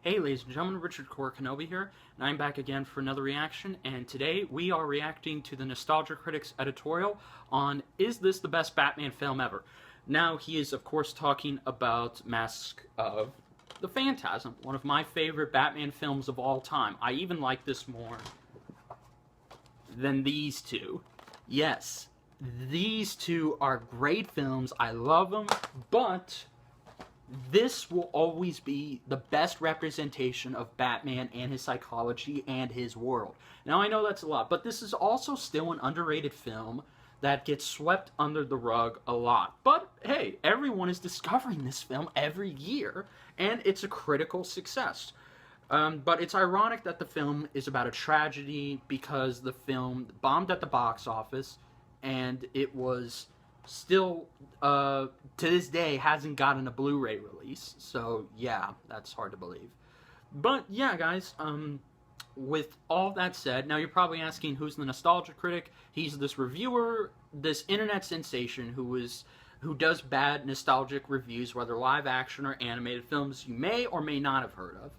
Hey ladies and gentlemen, Richard Core Kenobi here, and I'm back again for another reaction, and today we are reacting to the Nostalgia Critic's editorial on Is This the Best Batman Film Ever? Now, he is of course talking about Mask of The Phantasm, one of my favorite Batman films of all time. I even like this more than these two. Yes, these two are great films, I love them, but this will always be the best representation of Batman and his psychology and his world. Now, I know that's a lot, but this is also still an underrated film that gets swept under the rug a lot. But hey, everyone is discovering this film every year, and it's a critical success. But it's ironic that the film is about a tragedy because the film bombed at the box office, and it was still, to this day, hasn't gotten a Blu-ray release. So, yeah, that's hard to believe. But, yeah, guys, with all that said, now you're probably asking who's the Nostalgia Critic. He's this reviewer, this internet sensation who does bad nostalgic reviews, whether live action or animated films you may or may not have heard of.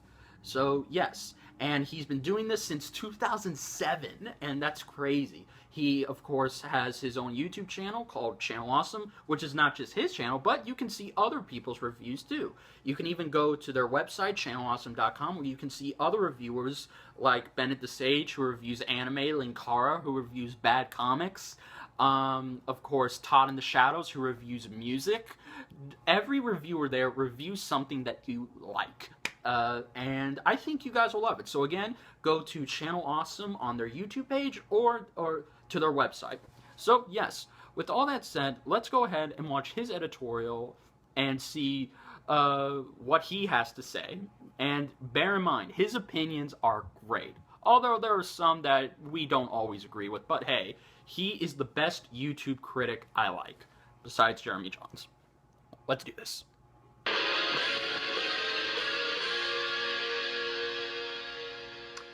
So, yes, and he's been doing this since 2007, and that's crazy. He, of course, has his own YouTube channel called Channel Awesome, which is not just his channel, but you can see other people's reviews, too. You can even go to their website, channelawesome.com, where you can see other reviewers like Bennett the Sage, who reviews anime, Linkara, who reviews bad comics, of course, Todd in the Shadows, who reviews music. Every reviewer there reviews something that you like. And I think you guys will love it. So again, go to Channel Awesome on their YouTube page or to their website. So yes, with all that said, let's go ahead and watch his editorial and see what he has to say. And bear in mind, his opinions are great. Although there are some that we don't always agree with, but hey, he is the best YouTube critic I like, besides Jeremy Jahns. Let's do this.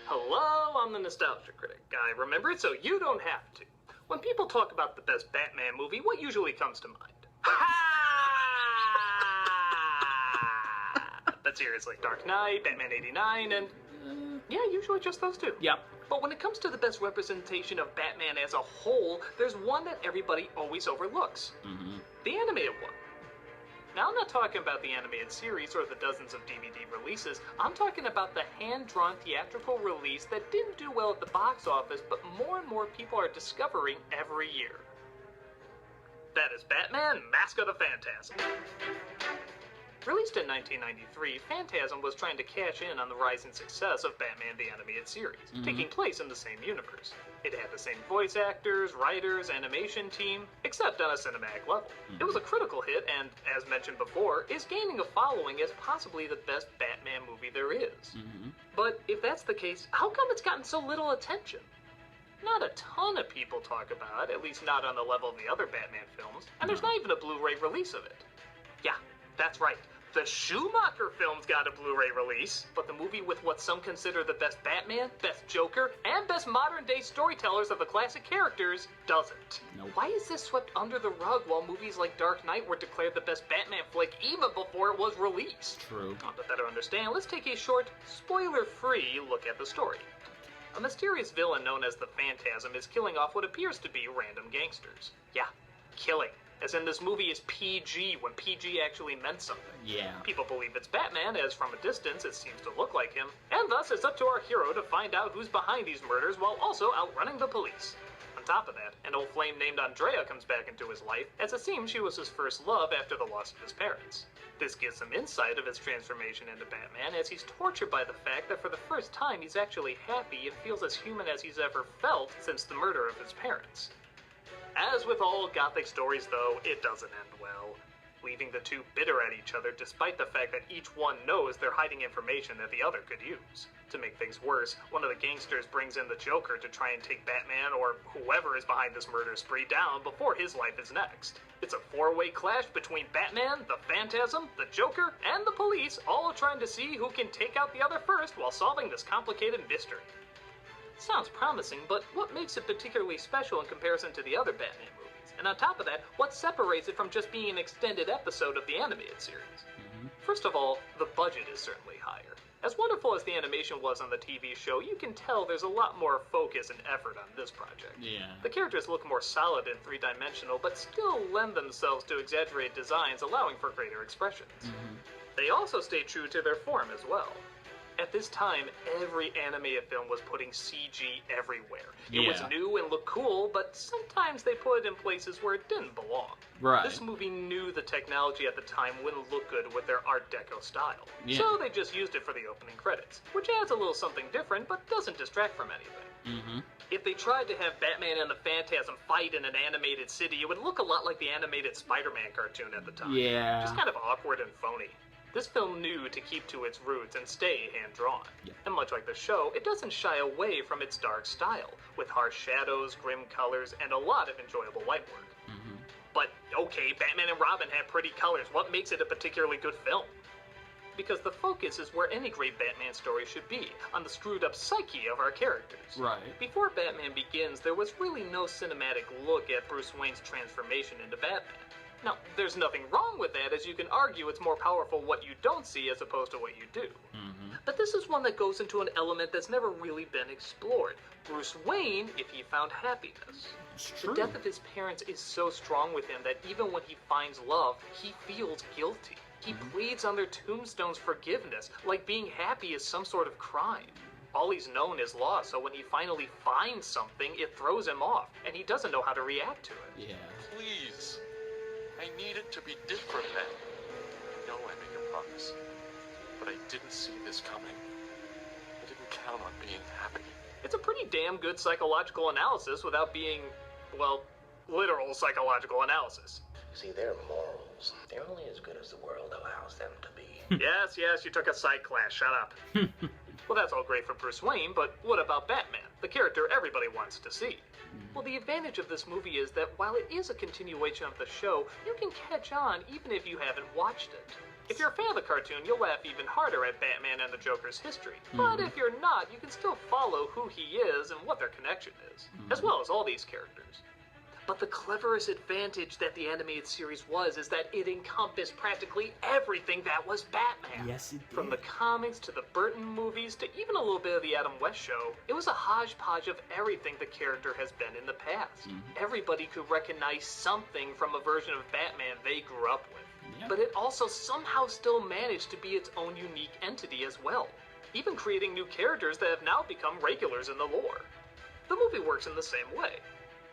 Hello, I'm the Nostalgia Critic. I remember it so you don't have to. When people talk about the best Batman movie, what usually comes to mind? But seriously, Dark Knight, Batman 89, and yeah, usually just those two. Yep. But when it comes to the best representation of Batman as a whole, there's one that everybody always overlooks. The animated one. Now, I'm not talking about the animated series or the dozens of DVD releases. I'm talking about the hand-drawn theatrical release that didn't do well at the box office, but more and more people are discovering every year. That is Batman, Mask of the Phantasm. Released in 1993, Phantasm was trying to cash in on the rising success of Batman the Animated Series, taking place in the same universe. It had the same voice actors, writers, animation team, except on a cinematic level. It was a critical hit and, as mentioned before, is gaining a following as possibly the best Batman movie there is. But if that's the case, how come it's gotten so little attention? Not a ton of people talk about it, at least not on the level of the other Batman films, and there's not even a Blu-ray release of it. Yeah, that's right. The Schumacher film's got a Blu-ray release, but the movie with what some consider the best Batman, best Joker, and best modern-day storytellers of the classic characters doesn't. Nope. Why is this swept under the rug while movies like Dark Knight were declared the best Batman flick even before it was released? True. To better understand, let's take a short, spoiler-free look at the story. A mysterious villain known as the Phantasm is killing off what appears to be random gangsters. Yeah, killing. As in, this movie is PG, when PG actually meant something. Yeah. People believe it's Batman, as from a distance it seems to look like him, and thus it's up to our hero to find out who's behind these murders while also outrunning the police. On top of that, an old flame named Andrea comes back into his life, as it seems she was his first love after the loss of his parents. This gives some insight of his transformation into Batman, as he's tortured by the fact that for the first time he's actually happy and feels as human as he's ever felt since the murder of his parents. As with all Gothic stories, though, it doesn't end well, leaving the two bitter at each other despite the fact that each one knows they're hiding information that the other could use. To make things worse, one of the gangsters brings in the Joker to try and take Batman or whoever is behind this murder spree down before his life is next. It's a four-way clash between Batman, the Phantasm, the Joker, and the police, all trying to see who can take out the other first while solving this complicated mystery. Sounds promising, but what makes it particularly special in comparison to the other Batman movies? And on top of that, what separates it from just being an extended episode of the animated series? First of all, the budget is certainly higher. As wonderful as the animation was on the TV show, you can tell there's a lot more focus and effort on this project. Yeah. The characters look more solid and three-dimensional, but still lend themselves to exaggerated designs, allowing for greater expressions. They also stay true to their form as well. At this time, every animated film was putting CG everywhere. It was new and looked cool, but sometimes they put it in places where it didn't belong. Right. This movie knew the technology at the time wouldn't look good with their Art Deco style. Yeah. So they just used it for the opening credits, which adds a little something different, but doesn't distract from anything. If they tried to have Batman and the Phantasm fight in an animated city, it would look a lot like the animated Spider-Man cartoon at the time. Yeah. Just kind of awkward and phony. This film knew to keep to its roots and stay hand-drawn. And much like the show, it doesn't shy away from its dark style, with harsh shadows, grim colors, and a lot of enjoyable light work. But, okay, Batman and Robin have pretty colors. What makes it a particularly good film? Because the focus is where any great Batman story should be, on the screwed-up psyche of our characters. Right. Before Batman Begins, there was really no cinematic look at Bruce Wayne's transformation into Batman. Now, there's nothing wrong with that, as you can argue it's more powerful what you don't see as opposed to what you do. But this is one that goes into an element that's never really been explored. Bruce Wayne, if he found happiness. It's The true. death of his parents is so strong with him that even when he finds love, he feels guilty. He pleads on their tombstones forgiveness, like being happy is some sort of crime. All he's known is loss, so when he finally finds something, it throws him off, and he doesn't know how to react to it. Yeah. Please. I need it to be different then. I know I made a promise, but I didn't see this coming. I didn't count on being happy. It's a pretty damn good psychological analysis without being, well, literal psychological analysis. See, their morals, they're only as good as the world allows them to be. Yes, you took a psych class, shut up. Well, that's all great for Bruce Wayne, but what about Batman, the character everybody wants to see? Well, the advantage of this movie is that while it is a continuation of the show, you can catch on even if you haven't watched it. If you're a fan of the cartoon, you'll laugh even harder at Batman and the Joker's history. But if you're not, you can still follow who he is and what their connection is, as well as all these characters. But the cleverest advantage that the animated series was is that it encompassed practically everything that was Batman. Yes, it did. From the comics to the Burton movies to even a little bit of the Adam West show, it was a hodgepodge of everything the character has been in the past. Everybody could recognize something from a version of Batman they grew up with. Yep. But it also somehow still managed to be its own unique entity as well, even creating new characters that have now become regulars in the lore. The movie works in the same way.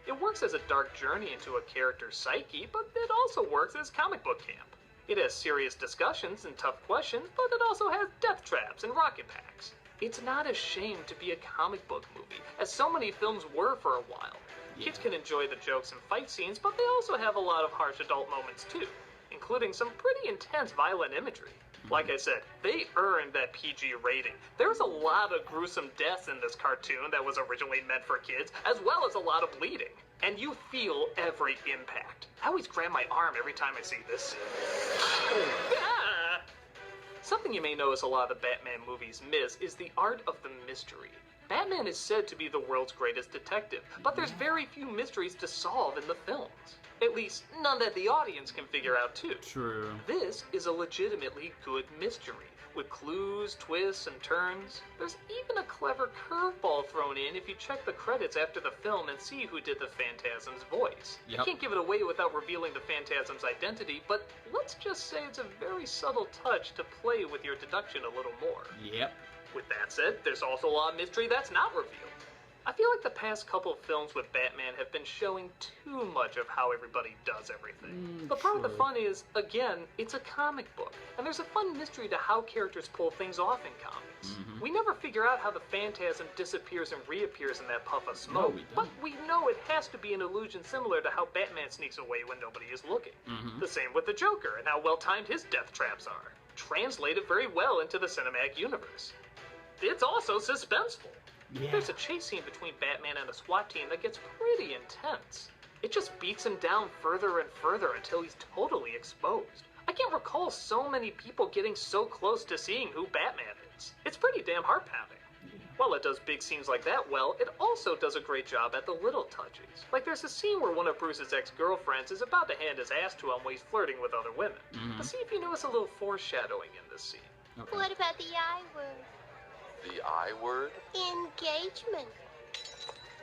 It works as a dark journey into a character's psyche, but it also works as comic book camp. It has serious discussions and tough questions, but it also has death traps and rocket packs. It's not ashamed to be a comic book movie, as so many films were for a while. Kids can enjoy the jokes and fight scenes, but they also have a lot of harsh adult moments too, including some pretty intense violent imagery. Like I said, they earned that PG rating. There's a lot of gruesome deaths in this cartoon that was originally meant for kids, as well as a lot of bleeding. And you feel every impact. I always grab my arm every time I see this scene. Ah! Something you may notice a lot of the Batman movies miss is the art of the mystery. Batman is said to be the world's greatest detective, but there's very few mysteries to solve in the films. At least, none that the audience can figure out too. True. This is a legitimately good mystery, with clues, twists, and turns. There's even a clever curveball thrown in if you check the credits after the film and see who did the Phantasm's voice. Yep. You can't give it away without revealing the Phantasm's identity, but let's just say it's a very subtle touch to play with your deduction a little more. Yep. With that said, there's also a lot of mystery that's not revealed. I feel like the past couple of films with Batman have been showing too much of how everybody does everything. But part of the true. fun is, again, it's a comic book, and there's a fun mystery to how characters pull things off in comics. We never figure out how the Phantasm disappears and reappears in that puff of smoke, we don't. but we know it has to be an illusion similar to how Batman sneaks away when nobody is looking. The same with the Joker and how well-timed his death traps are. Translated very well into the cinematic universe. It's also suspenseful. Yeah. There's a chase scene between Batman and the SWAT team that gets pretty intense. It just beats him down further and further until he's totally exposed. I can't recall so many people getting so close to seeing who Batman is. It's pretty damn heart-pounding. While it does big scenes like that well, it also does a great job at the little touches. Like there's a scene where one of Bruce's ex-girlfriends is about to hand his ass to him while he's flirting with other women. But see if you notice a little foreshadowing in this scene. Okay. What about the I word? The I word? Engagement.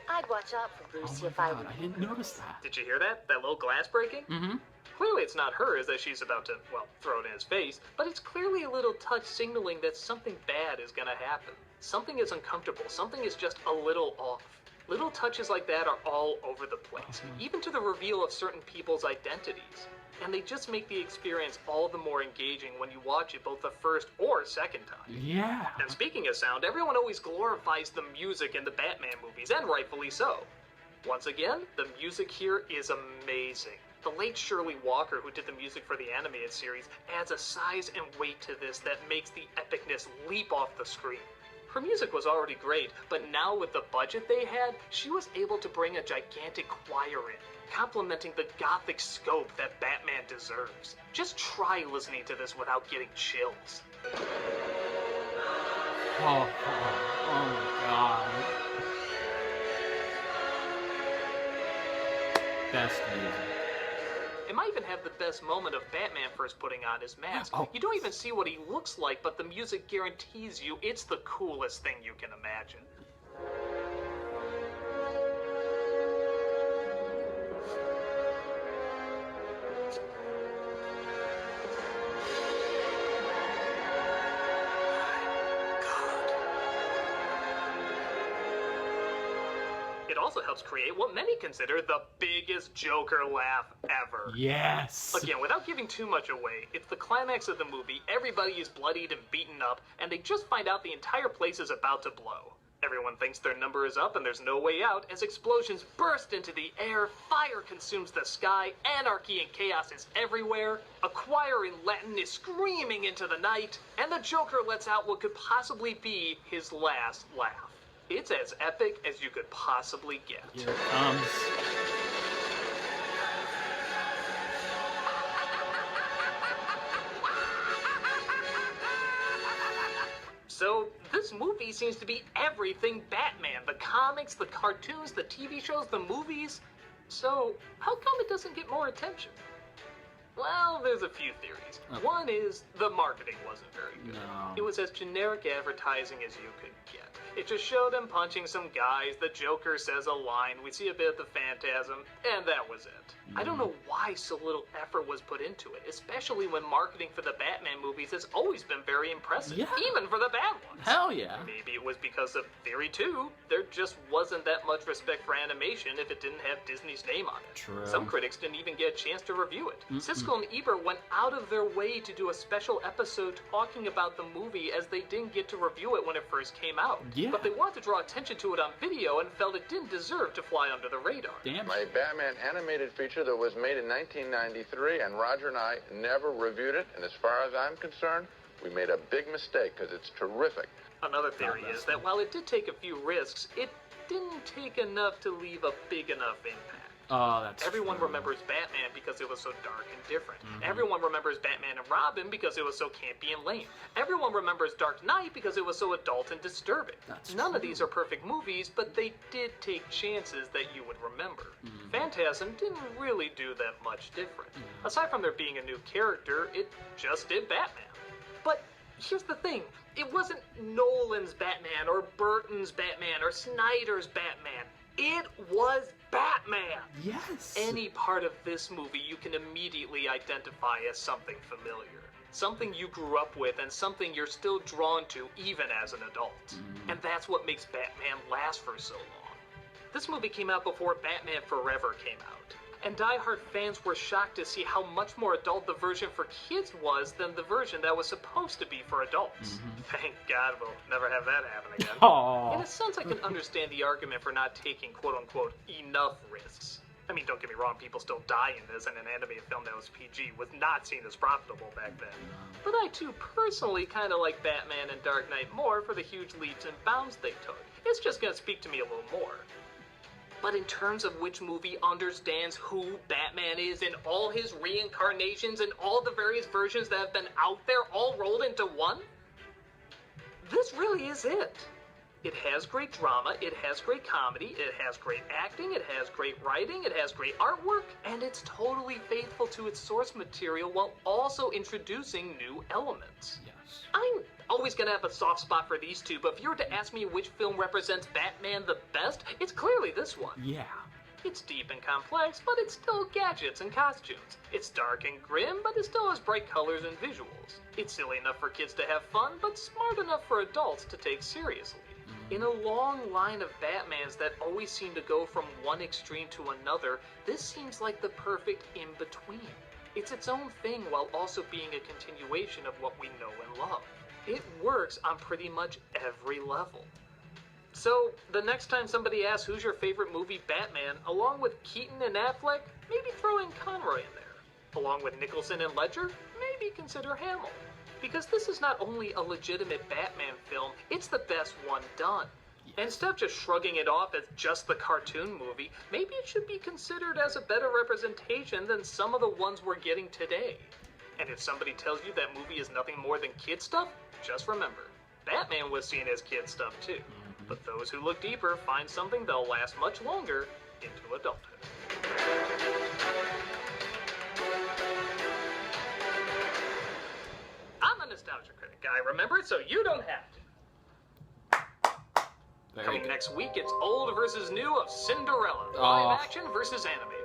I'd watch out for Oh Brucey my if I god, were I you. didn't notice that. Did you hear that? That little glass breaking? Mm-hmm. Clearly it's not hers as she's about to, well, throw it in his face, but it's clearly a little touch signaling that something bad is gonna happen. Something is uncomfortable, something is just a little off. Little touches like that are all over the place, even to the reveal of certain people's identities. And they just make the experience all the more engaging when you watch it both the first or second time. Yeah. And speaking of sound, everyone always glorifies the music in the Batman movies, and rightfully so. Once again, the music here is amazing. The late Shirley Walker, who did the music for the animated series, adds a size and weight to this that makes the epicness leap off the screen. Her music was already great, but now with the budget they had, she was able to bring a gigantic choir in, complementing the gothic scope that Batman deserves. Just try listening to this without getting chills. Oh my god. Best music. It might even have the best moment of Batman first putting on his mask. Oh. You don't even see what he looks like, but the music guarantees you it's the coolest thing you can imagine. It also helps create what many consider the biggest Joker laugh ever. Yes. Again, without giving too much away, it's the climax of the movie, everybody is bloodied and beaten up, and they just find out the entire place is about to blow. Everyone thinks their number is up and there's no way out as explosions burst into the air, fire consumes the sky, anarchy and chaos is everywhere, a choir in Latin is screaming into the night, and the Joker lets out what could possibly be his last laugh. It's as epic as you could possibly get. Here it comes. So, this movie seems to be everything Batman. The comics, the cartoons, the TV shows, the movies. So, how come it doesn't get more attention? Well, there's a few theories. Okay. One is the marketing wasn't very good. No. It was as generic advertising as you could get. It just showed him punching some guys, the Joker says a line, we see a bit of the Phantasm, and that was it. I don't know why so little effort was put into it, especially when marketing for the Batman movies has always been very impressive, Yeah. even for the bad ones. Hell yeah. Maybe it was because of Theory 2, there just wasn't that much respect for animation if it didn't have Disney's name on it. True. Some critics didn't even get a chance to review it. Siskel and Ebert went out of their way to do a special episode talking about the movie as they didn't get to review it when it first came out. Yeah. But they wanted to draw attention to it on video and felt it didn't deserve to fly under the radar. Damn. My Batman animated feature that was made in 1993, and Roger and I never reviewed it, and as far as I'm concerned, we made a big mistake because it's terrific. Another theory is that while it did take a few risks, it didn't take enough to leave a big enough impact. Oh, that's Everyone true. remembers Batman because it was so dark and different. Everyone remembers Batman and Robin because it was so campy and lame. Everyone remembers Dark Knight because it was so adult and disturbing. That's None of true. these are perfect movies, but they did take chances that you would remember. Phantasm didn't really do that much different. Aside from there being a new character, it just did Batman. But here's the thing. It wasn't Nolan's Batman or Burton's Batman or Snyder's Batman. It was Batman! Yes. Any part of this movie you can immediately identify as something familiar. Something you grew up with and something you're still drawn to even as an adult. And that's what makes Batman last for so long. This movie came out before Batman Forever came out. And die-hard fans were shocked to see how much more adult the version for kids was than the version that was supposed to be for adults. Thank God we'll never have that happen again. Aw. In a sense, I can understand the argument for not taking quote-unquote enough risks. I mean, don't get me wrong, people still die in this, and an animated film that was PG was not seen as profitable back then. But I too personally kind of like Batman and Dark Knight more for the huge leaps and bounds they took. It's just gonna speak to me a little more. But in terms of which movie understands who Batman is in all his reincarnations and all the various versions that have been out there all rolled into one, this really is it. It has great drama, it has great comedy, it has great acting, it has great writing, it has great artwork, and it's totally faithful to its source material while also introducing new elements. Yes. always gonna have a soft spot for these two, but if you were to ask me which film represents Batman the best, it's clearly this one. Yeah. It's deep and complex, but it's still gadgets and costumes. It's dark and grim, but it still has bright colors and visuals. It's silly enough for kids to have fun, but smart enough for adults to take seriously. In a long line of Batmans that always seem to go from one extreme to another, this seems like the perfect in-between. It's its own thing while also being a continuation of what we know and love. It works on pretty much every level. So, the next time somebody asks who's your favorite movie Batman, along with Keaton and Affleck, maybe throw in Conroy in there. Along with Nicholson and Ledger, maybe consider Hamill. Because this is not only a legitimate Batman film, it's the best one done. And instead of just shrugging it off as just the cartoon movie, maybe it should be considered as a better representation than some of the ones we're getting today. And if somebody tells you that movie is nothing more than kid stuff, just remember, Batman was seen as kid stuff too. But those who look deeper find something that'll last much longer into adulthood. I'm a Nostalgia Critic guy, remember it, so you don't have to. Coming next week, it's old versus new of Cinderella, live action versus animated.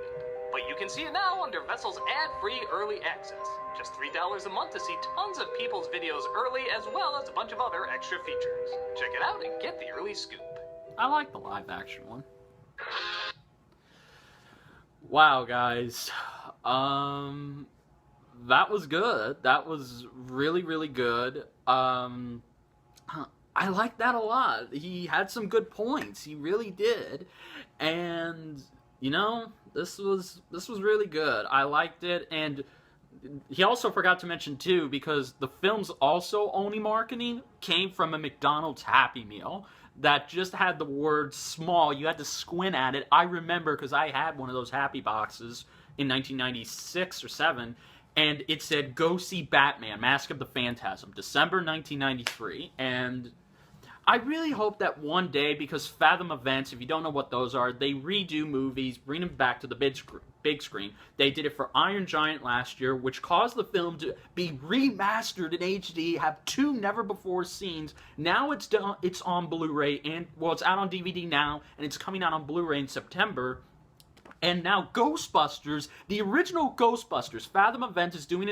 But you can see it now under Vessel's ad-free early access. Just $3 a month to see tons of people's videos early, as well as a bunch of other extra features. Check it out and get the early scoop. I like the live action one. Wow, guys. That was good. That was really, really good. I like that a lot. He had some good points. He really did. And, you know, this was really good. I liked it. And he also forgot to mention, too, because the film's also only marketing came from a McDonald's Happy Meal that just had the word small. You had to squint at it. I remember because I had one of those Happy Boxes in 1996 or 7, and it said, "Go see Batman, Mask of the Phantasm, December 1993. And I really hope that one day, because Fathom Events, if you don't know what those are, they redo movies, bring them back to the big screen. They did it for Iron Giant last year, which caused the film to be remastered in HD, have 2 never-before scenes. Now it's on Blu-ray, and, well, it's out on DVD now, and it's coming out on Blu-ray in September. And now Ghostbusters, the original Ghostbusters, Fathom Events is doing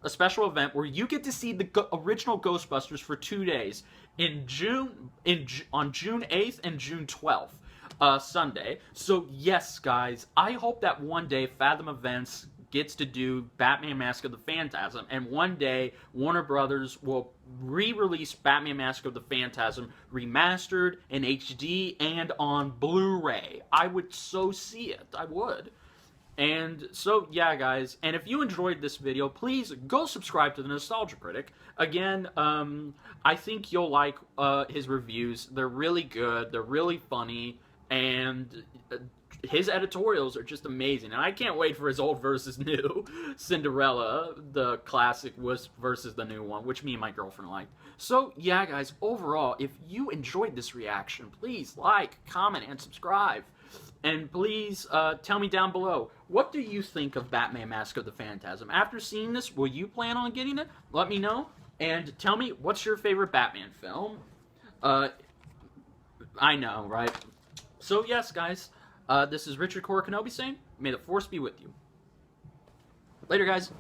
a special event where you get to see the original Ghostbusters for 2 days on June 8th and June 12th, Sunday. So yes, guys, I hope that one day Fathom Events gets to do Batman Mask of the Phantasm, and one day Warner Brothers will re-release Batman Mask of the Phantasm remastered in HD and on Blu-ray. I would so see it. I would. And so, yeah, guys, and if you enjoyed this video, please go subscribe to the Nostalgia Critic. Again, I think you'll like his reviews. They're really good, they're really funny, and his editorials are just amazing. And I can't wait for his old versus new Cinderella, the classic versus the new one, which me and my girlfriend liked. So, yeah, guys, overall, if you enjoyed this reaction, please like, comment, and subscribe. And please tell me down below, what do you think of Batman Mask of the Phantasm? After seeing this, will you plan on getting it? Let me know. And tell me, what's your favorite Batman film? I know, right? So yes, guys, this is Richard Core Kenobi saying, may the Force be with you. Later, guys.